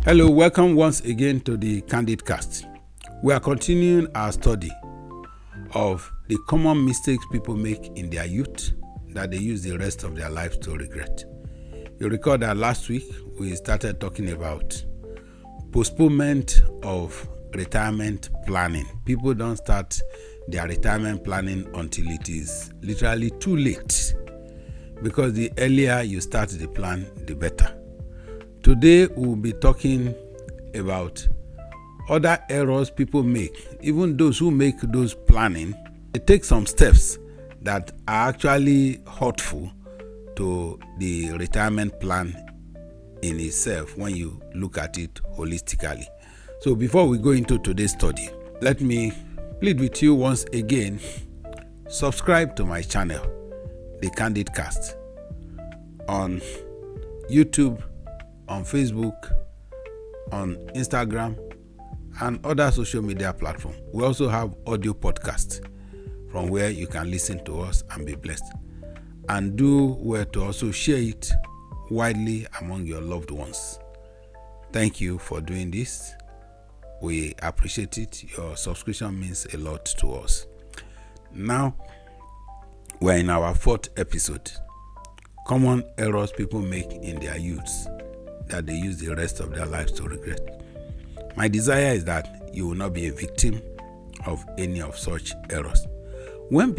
Hello, welcome once again to the Candid Cast. We are continuing our study of the common mistakes people make in their youth that they use the rest of their lives to regret. You recall that last week we started talking about postponement of retirement planning. People don't start their retirement planning until it is literally too late, because the earlier you start the plan, the better. Today we'll be talking about other errors people make. Even those who make those planning, they take some steps that are actually hurtful to the retirement plan in itself when you look at it holistically. So before we go into today's study, let me plead with you once again, subscribe to my channel, The Candid Cast, on YouTube, on Facebook, on Instagram, and other social media platforms. We also have audio podcasts from where you can listen to us and be blessed. And do well to also share it widely among your loved ones. Thank you for doing this. We appreciate it. Your subscription means a lot to us. Now, we're in our fourth episode. Common errors people make in their youths that they use the rest of their lives to regret. My desire is that you will not be a victim of any of such errors. When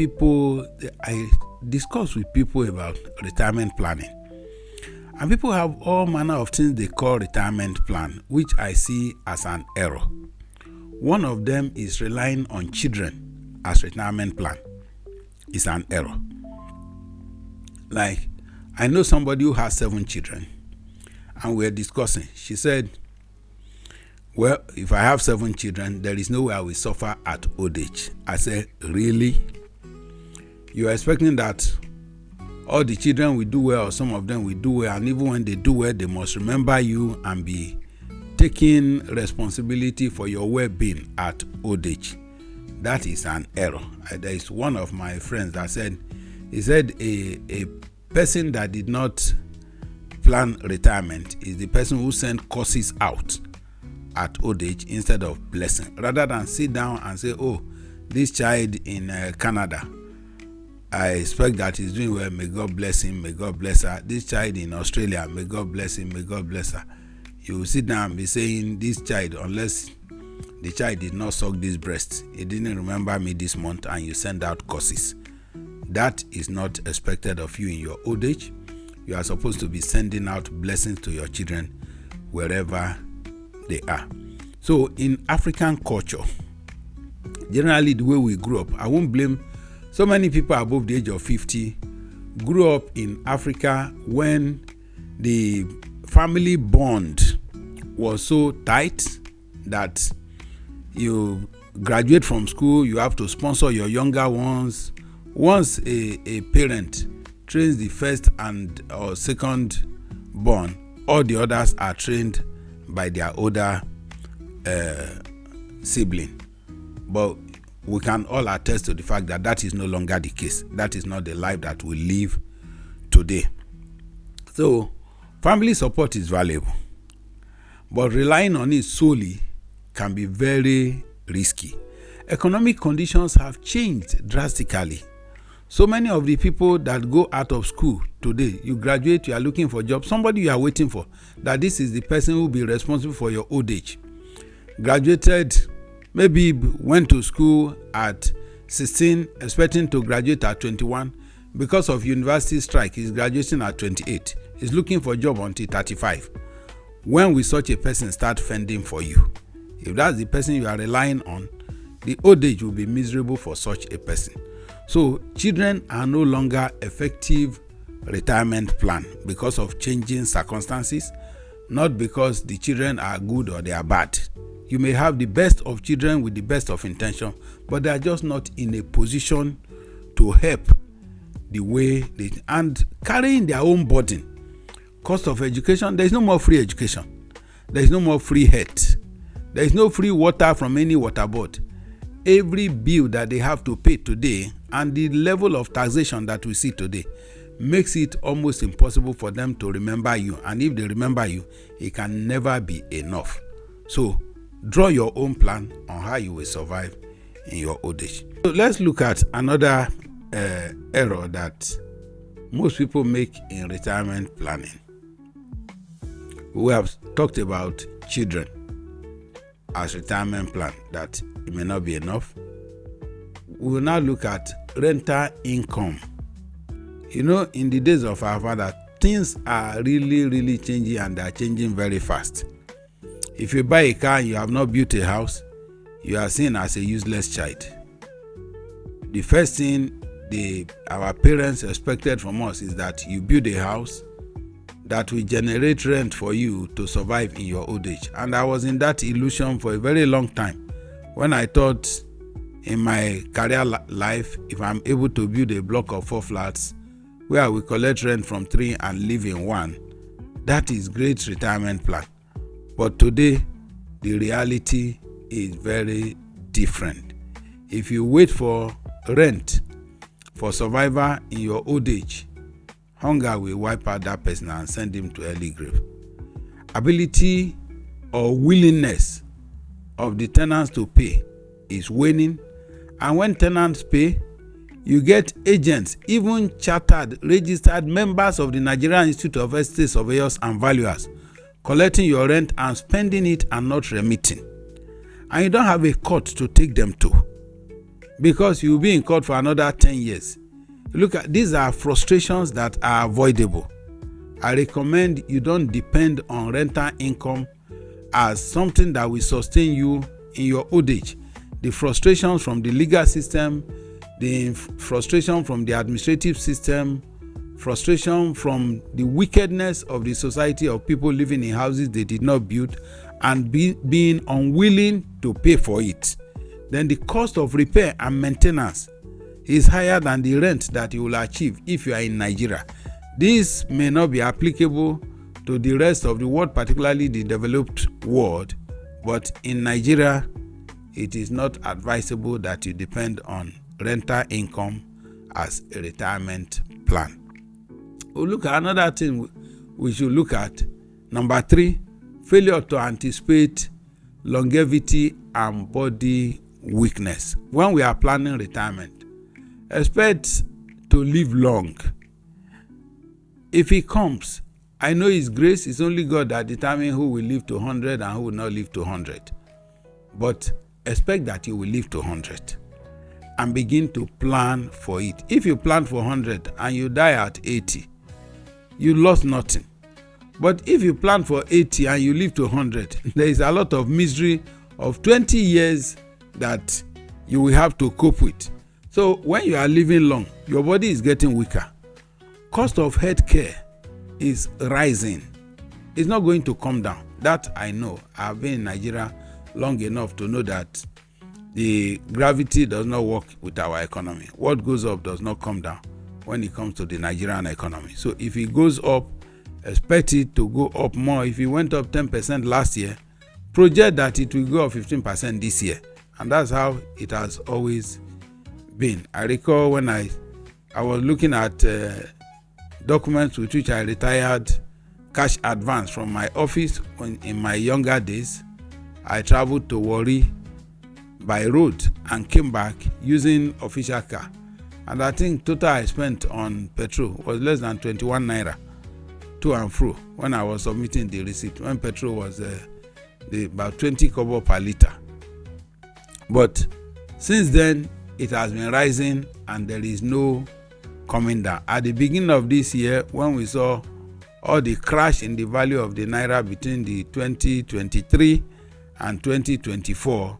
I discuss with people about retirement planning, and people have all manner of things they call retirement plan, which I see as an error. One of them is relying on children as retirement plan. It's an error. Like, I know somebody who has 7 children, and we're discussing. She said, well, if I have 7 children, there is no way I will suffer at old age. I said, really? You're expecting that all the children will do well, or some of them will do well, and even when they do well, they must remember you and be taking responsibility for your well-being at old age? That is an error. There is one of my friends that said, a person that did not plan retirement is the person who sent courses out at old age instead of blessing, rather than sit down and say, oh, this child in Canada, I expect that he's doing well, may God bless him, may God bless her. This child in Australia, may God bless him, may God bless her. You will sit down and be saying, this child, unless the child did not suck this breast, he didn't remember me this month, and you send out courses. That is not expected of you in your old age. You are supposed to be sending out blessings to your children wherever they are. So in African culture, generally the way we grew up, I won't blame so many people above the age of 50 grew up in Africa when the family bond was so tight that you graduate from school, you have to sponsor your younger ones. Once a parent trains the first or second born, all the others are trained by their older sibling. But we can all attest to the fact that that is no longer the case. That is not the life that we live today. So, family support is valuable, but relying on it solely can be very risky. Economic conditions have changed drastically. So many of the people that go out of school today, you graduate, you are looking for a job, somebody you are waiting for, that this is the person who will be responsible for your old age. Graduated, maybe went to school at 16, expecting to graduate at 21. Because of university strike, he's graduating at 28. He's looking for a job until 35. When will such a person start fending for you? If that's the person you are relying on, the old age will be miserable for such a person. So children are no longer effective retirement plan because of changing circumstances, not because the children are good or they are bad. You may have the best of children with the best of intention, but they are just not in a position to help the way they, and carrying their own burden. Cost of education, there is no more free education. There is no more free health. There is no free water from any water board. Every bill that they have to pay today and the level of taxation that we see today makes it almost impossible for them to remember you. And if they remember you, it can never be enough. So draw your own plan on how you will survive in your old age. So let's look at another error that most people make in retirement planning. We have talked about children as retirement plan, that it may not be enough. We will now look at rental income. You know, in the days of our father, things are really changing, and they are changing very fast. If you buy a car and you have not built a house, you are seen as a useless child. The first thing our parents expected from us is that you build a house that will generate rent for you to survive in your old age. And I was in that illusion for a very long time, when I thought in my career life, if I'm able to build a block of 4 flats where I will collect rent from 3 and live in 1, that is great retirement plan. But today, the reality is very different. If you wait for rent for survival in your old age, hunger will wipe out that person and send him to early grave. Ability or willingness of the tenants to pay is waning, and when tenants pay, you get agents, even chartered, registered members of the Nigerian Institute of Estate Surveyors and Valuers, collecting your rent and spending it and not remitting. And you don't have a court to take them to, because you'll be in court for another 10 years. Look at these are frustrations that are avoidable. I recommend you don't depend on rental income as something that will sustain you in your old age. The frustrations from the legal system, the frustration from the administrative system, frustration from the wickedness of the society of people living in houses they did not build and being unwilling to pay for it. Then the cost of repair and maintenance is higher than the rent that you will achieve if you are in Nigeria. This may not be applicable to the rest of the world, particularly the developed world, but in Nigeria, it is not advisable that you depend on rental income as a retirement plan. We'll look at another thing we should look at. Number 3, failure to anticipate longevity and body weakness. When we are planning retirement, expect to live long. If it comes, I know His grace is only God that determines who will live to 100 and who will not live to 100. But expect that you will live to 100 and begin to plan for it. If you plan for 100 and you die at 80, you lost nothing. But if you plan for 80 and you live to 100, there is a lot of misery of 20 years that you will have to cope with. So when you are living long, your body is getting weaker. Cost of health care is rising. It's not going to come down. That I know. I've been in Nigeria long enough to know that the gravity does not work with our economy. What goes up does not come down when it comes to the Nigerian economy. So if it goes up, expect it to go up more. If it went up 10% last year, project that it will go up 15% this year. And that's how it has always been. I recall when I was looking at documents with which I retired cash advance from my office when in my younger days. I traveled to Warri by road and came back using official car. And I think total I spent on petrol was less than 21 naira to and fro when I was submitting the receipt, when petrol was about 20 kobo per liter. But since then, it has been rising and there is no coming down. At the beginning of this year, when we saw all the crash in the value of the naira between the 2023 and 2024,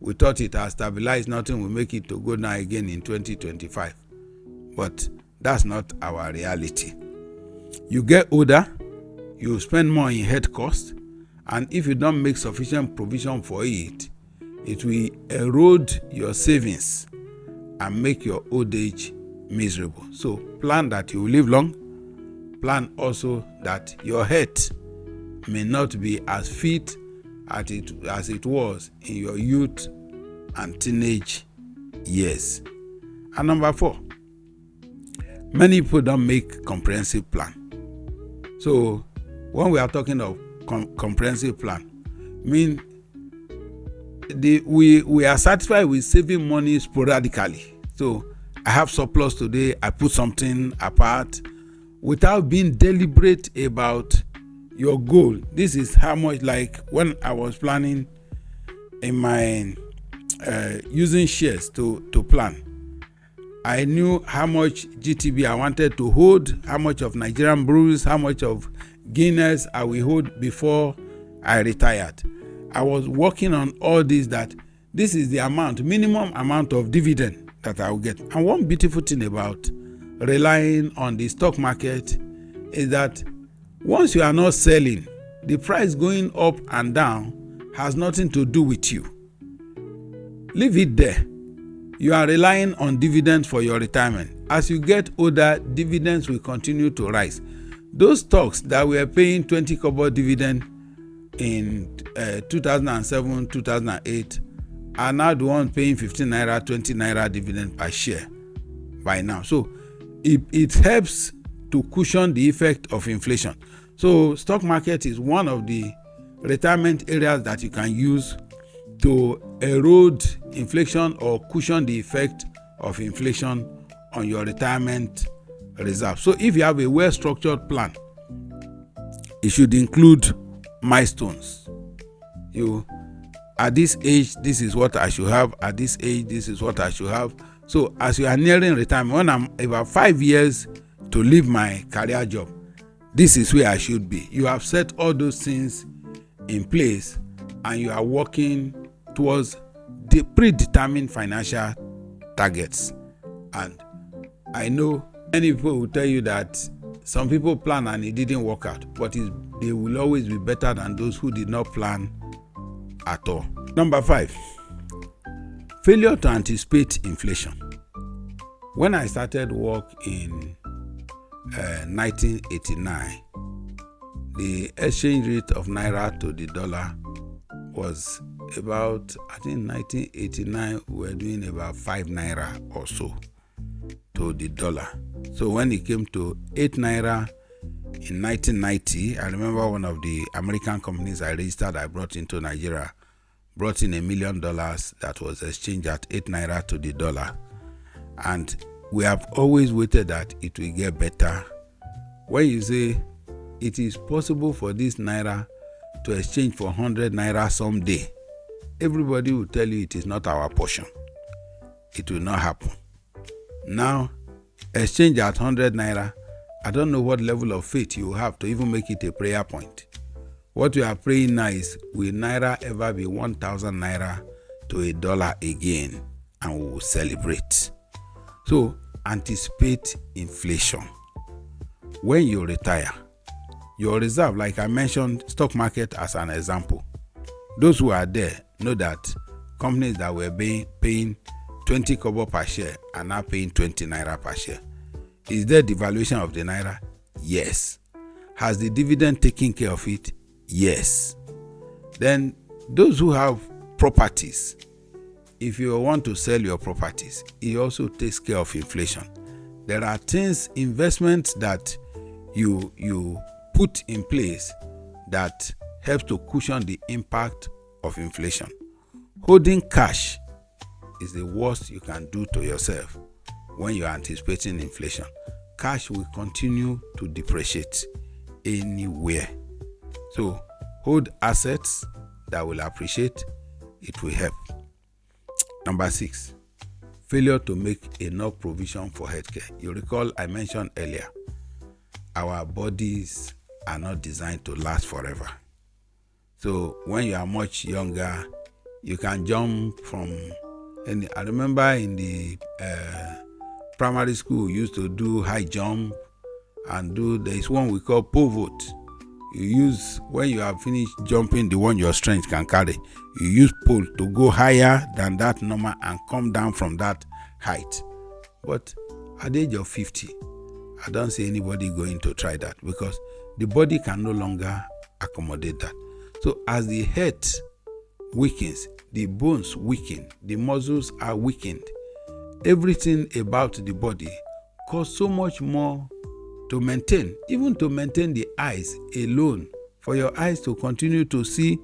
we thought it has stabilized. Nothing will make it to go down again in 2025. But that's not our reality. You get older, you spend more in health costs, and if you don't make sufficient provision for it, it will erode your savings and make your old age miserable. So plan that you will live long. Plan also that your health may not be as fit as it was in your youth and teenage years. And number 4, Many people don't make comprehensive plan. So when we are talking of comprehensive plan, mean we are satisfied with saving money sporadically. So I have surplus today, I put something apart without being deliberate about your goal. This is how much, like when I was planning in my using shares to plan, I knew how much GTB I wanted to hold, how much of Nigerian brews, how much of Guinness I will hold before I retired. I was working on all this, that this is the minimum amount of dividend that I will get. And one beautiful thing about relying on the stock market is that once you are not selling, the price going up and down has nothing to do with you. Leave it there. You are relying on dividends for your retirement. As you get older, dividends will continue to rise. Those stocks that were paying 20 kobo dividend in 2007, 2008 are now the ones paying 15 naira, 20 naira dividend per share by now. So it helps to cushion the effect of inflation. So stock market is one of the retirement areas that you can use to erode inflation or cushion the effect of inflation on your retirement reserve. So if you have a well-structured plan, it should include milestones. You, at this age, this is what I should have. At this age, this is what I should have. So as you are nearing retirement, when I'm about 5 years to leave my career job, this is where I should be. You have set all those things in place and you are working towards the predetermined financial targets. And I know many people will tell you that some people plan and it didn't work out, but they will always be better than those who did not plan at all. Number 5, failure to anticipate inflation. When I started work in 1989, the exchange rate of naira to the dollar was about, I think 1989, we were doing about 5 naira or so to the dollar. So when it came to 8 naira in 1990, I remember one of the American companies I registered, I brought into Nigeria, brought in $1 million that was exchanged at 8 naira to the dollar. And we have always waited that it will get better. When you say it is possible for this naira to exchange for 100 naira someday, everybody will tell you it is not our portion. It will not happen. Now, exchange at 100 naira, I don't know what level of faith you have to even make it a prayer point. What we are praying now is, will naira ever be 1,000 naira to a dollar again? And we will celebrate. So, anticipate inflation. When you retire, your reserve, like I mentioned, stock market as an example. Those who are there know that companies that were paying 20 kobo per share are now paying 20 naira per share. Is there devaluation of the naira? Yes. Has the dividend taken care of it? Yes. Then those who have properties, if you want to sell your properties, it also takes care of inflation. There are things, investments that you put in place that helps to cushion the impact of inflation. Holding cash is the worst you can do to yourself when you are anticipating inflation. Cash will continue to depreciate anywhere. So hold assets that will appreciate, it will help. Number 6, failure to make enough provision for healthcare. You recall I mentioned earlier, our bodies are not designed to last forever. So when you are much younger, you can jump from I remember in the primary school, we used to do high jump and there is one we call pivot. You use, when you have finished jumping, the one your strength can carry, you use pole to go higher than that number and come down from that height. But at the age of 50, I don't see anybody going to try that because the body can no longer accommodate that. So as the head weakens, the bones weaken, the muscles are weakened, everything about the body cost so much more to maintain. Even to maintain the eyes alone, for your eyes to continue to see,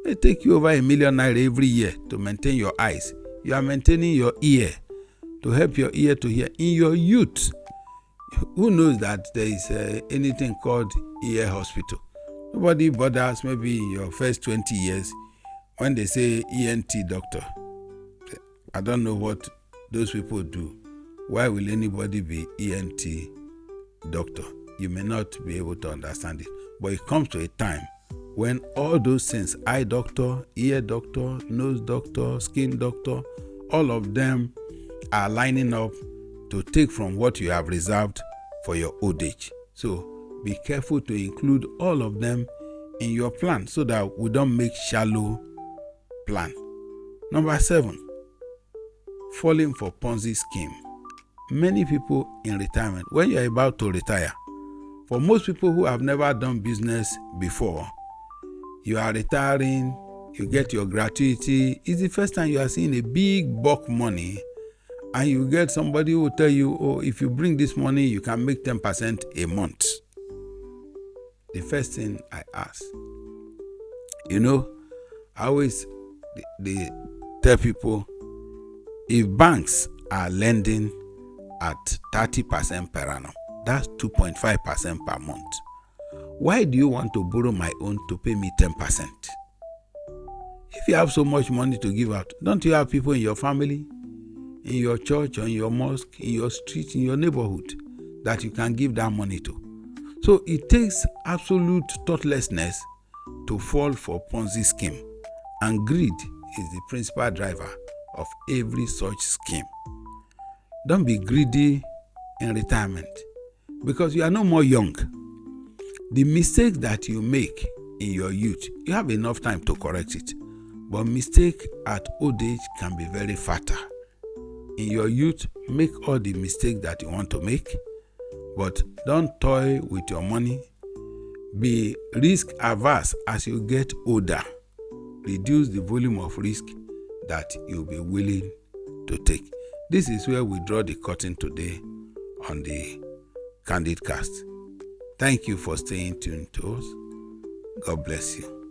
it take you over 1 million naira every year to maintain your eyes. You are maintaining your ear to help your ear to hear. In your youth, who knows that there is anything called ear hospital? Nobody bothers. Maybe in your first 20 years, when they say ENT doctor, I don't know what those people do. Why will anybody be ENT doctor? You may not be able to understand it. But it comes to a time when all those things, eye doctor, ear doctor, nose doctor, skin doctor, all of them are lining up to take from what you have reserved for your old age. So be careful to include all of them in your plan so that we don't make shallow plan. Number 7, falling for Ponzi scheme. Many people in retirement, when you're about to retire, for most people who have never done business before, you are retiring, you get your gratuity. It's the first time you are seeing a big bulk money, and you get somebody who will tell you, oh, if you bring this money, you can make 10% a month. The first thing I ask, I always they tell people, if banks are lending at 30% per annum, that's 2.5% per month. Why do you want to borrow my own to pay me 10%? If you have so much money to give out, don't you have people in your family, in your church, or in your mosque, in your street, in your neighborhood that you can give that money to? So it takes absolute thoughtlessness to fall for Ponzi scheme, and greed is the principal driver of every such scheme. Don't be greedy in retirement because you are no more young. The mistakes that you make in your youth, you have enough time to correct it. But mistake at old age can be very fatal. In your youth, make all the mistakes that you want to make, but don't toy with your money. Be risk averse as you get older. Reduce the volume of risk that you'll be willing to take. This is where we draw the curtain today on the Candid Cast. Thank you for staying tuned to us. God bless you.